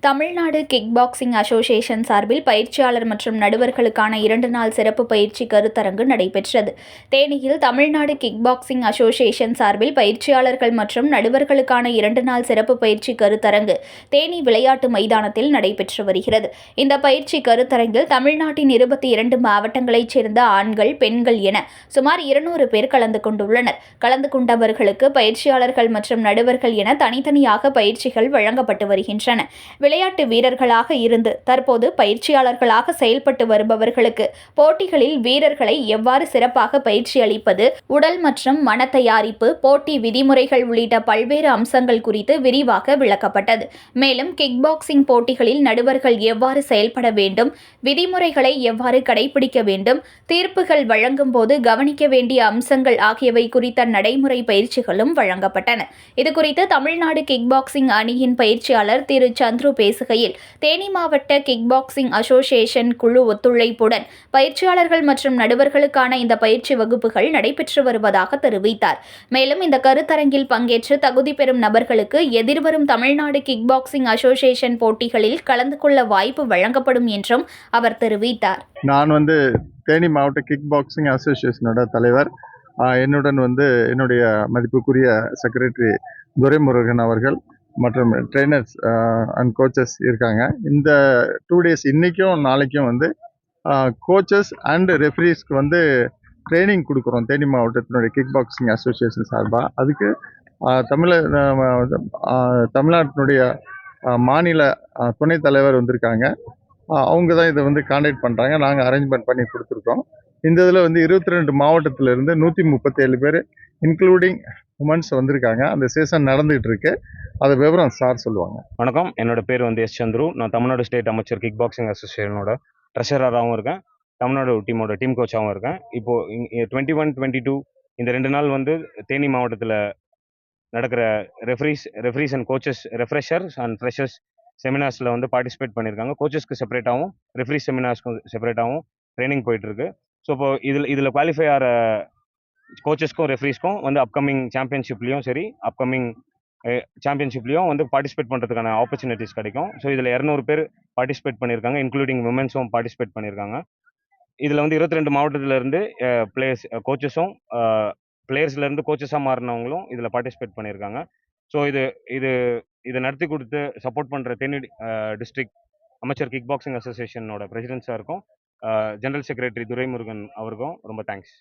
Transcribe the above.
Tamil Nadu kick boxing association சார்பில் பயிற்சியாளர் மற்றும் நடுவர்களுக்கான 2 நாள் சிறப்பு பயிற்சி கருத்தரங்கு நடைபெற்றது. தேனியில் தமிழ்நாடு கிக் பாக்ஸிங் அசோசியேஷன் சார்பில் பயிற்சியாளர்கள் மற்றும் நடுவர்களுக்கான 2 நாள் சிறப்பு பயிற்சி கருத்தரங்கு தேனி விளையாட்டு மைதானத்தில் நடைபெற்று வருகிறது. இந்த பயிற்சி கருத்தரங்கில் தமிழ்நாட்டின் 22 மாவட்டங்களைச் சேர்ந்த ஆண்கள், பெண்கள் என சுமார் 200 பேர் கலந்து கொண்டுள்ளனர். கலந்து கொண்டவர்களுக்கு பயிற்சியாளர்கள் மற்றும் நடுவர்கள் என தனித்தனியாக பயிற்சிகள் வழங்கப்பட்டு வருகின்றன. விளையாட்டு வீரர்களாக இருந்து தற்போது பயிற்சியாளர்களாக செயல்பட்டு வருபவர்களுக்கு போட்டிகளில் வீரர்களை எவ்வாறு சிறப்பாக பயிற்சி அளிப்பது, உடல் மற்றும் மன தயாரிப்பு, போட்டி விதிமுறைகள் உள்ளிட்ட பல்வேறு அம்சங்கள் குறித்து விரிவாக விளக்கப்பட்டது. மேலும் கிக் பாக்ஸிங் போட்டிகளில் நடுவர்கள் எவ்வாறு செயல்பட வேண்டும், விதிமுறைகளை எவ்வாறு கடைபிடிக்க வேண்டும், தீர்ப்புகள் வழங்கும் போது கவனிக்க வேண்டிய அம்சங்கள் ஆகியவை குறித்த நடைமுறை பயிற்சிகளும் வழங்கப்பட்டன. இதுகுறித்து தமிழ்நாடு கிக் பாக்ஸிங் அணியின் பயிற்சியாளர் திரு சந்துரு பேசுகையில், தேனி மாவட்ட கிக் பாக்ஸிங் அசோசியேஷன் குழு ஒத்துழைப்புடன் பயிற்சியாளர்கள் மற்றும் நடுவர்களுக்கான இந்த பயிற்சி வகுப்புகள் நடைபெற்று வருவதாக தெரிவித்தார். மேலும் இந்த கருத்தரங்கில் பங்கேற்று தகுதி பெறும் நபர்களுக்கு எதிர்வரும் தமிழ்நாடு கிக் பாக்ஸிங் அசோசியேஷன் போட்டிகளில் கலந்து கொள்ள வாய்ப்பு வழங்கப்படும் என்றும் அவர் தெரிவித்தார். நான் தேனி மாவட்ட கிக் பாக்ஸிங் அசோசியேஷனோட தலைவர். என்னுடன் என்னுடைய மதிப்புக்குரிய செக்ரட்டரி துரைமுருகன் அவர்கள் மற்றும் ட்ரெயினர்ஸ் அண்ட் கோச்சஸ் இருக்காங்க. இந்த 2 days இன்றைக்கும் நாளைக்கும் கோச்சஸ் அண்ட் ரெஃப்ரீஸ்க்கு ட்ரைனிங் கொடுக்குறோம் தேனி மாவட்டத்தினுடைய கிக் பாக்ஸிங் அசோசியேஷன் சார்பாக. அதுக்கு தமிழ்நாட்டினுடைய மாநில துணைத் தலைவர் வந்திருக்காங்க. அவங்க தான் இதை கான்டாக்ட் பண்ணுறாங்க. நாங்கள் அரேஞ்ச்மெண்ட் பண்ணி கொடுத்துருக்கோம். இந்த இதில் 22 மாவட்டத்திலிருந்து 137 பேர் இன்க்ளூடிங் உமன்ஸ் வந்திருக்காங்க. அந்த சீசன் நடந்துகிட்டு இருக்கு. அது விவரம் சார் சொல்லுவாங்க. வணக்கம், என்னோட பேர் எஸ் சந்துரு. நான் தமிழ்நாடு ஸ்டேட் அமைச்சர் கிக் பாக்ஸிங் அசோசியேஷனோட ட்ரெஷரராகவும் இருக்கேன். தமிழ்நாடு டீமோட டீம் கோச்சாகவும் இருக்கேன். இப்போது 21-22 இந்த 2 நாள் தேனி மாவட்டத்தில் நடக்கிற referees and coaches refreshers and freshers செமினார்ஸில் பார்ட்டிசிபேட் பண்ணியிருக்காங்க. கோச்சஸ்க்கு செப்பரேட்டாகவும் ரெஃப்ரீஸ் செமினார்ஸ்க்கு செப்பரேட்டாகவும் ட்ரைனிங் போயிட்டுருக்கு. ஸோ இப்போ இதில் குவாலிஃபை ஆகிற கோச்சஸ்க்கும் ரெஃப்ரீஸ்க்கும் அப்கமிங் சாம்பியன்ஷிப்லேயும் சரி, அப்கமிங் சாம்பியன்ஷிப்லேயும் பார்ட்டிசிபேட் பண்ணுறதுக்கான ஆப்பர்ச்சுனிட்டிஸ் கிடைக்கும். ஸோ இதில் 200 பேர் பார்ட்டிசிபேட் பண்ணியிருக்காங்க, இன்க்ளூடிங் விமென்ஸும் பார்ட்டிசிபேட் பண்ணியிருக்காங்க. இதில் 22 மாவட்டத்திலேருந்து கோச்சஸும் பிளேயர்ஸ்லேருந்து கோச்சஸாக மாறினவங்களும் இதில் பார்ட்டிசிபேட் பண்ணியிருக்காங்க. ஸோ இதை நடத்தி கொடுத்து சப்போர்ட் பண்ணுற தேனி டிஸ்ட்ரிக்ட் அமைச்சர் கிக் பாக்ஸிங் அசோசியேஷனோட பிரசிடென்ட் சாருக்கும் ஜெனரல் செக்ரட்டரி துரைமுருகன் அவருக்கும் ரொம்ப தேங்க்ஸ்.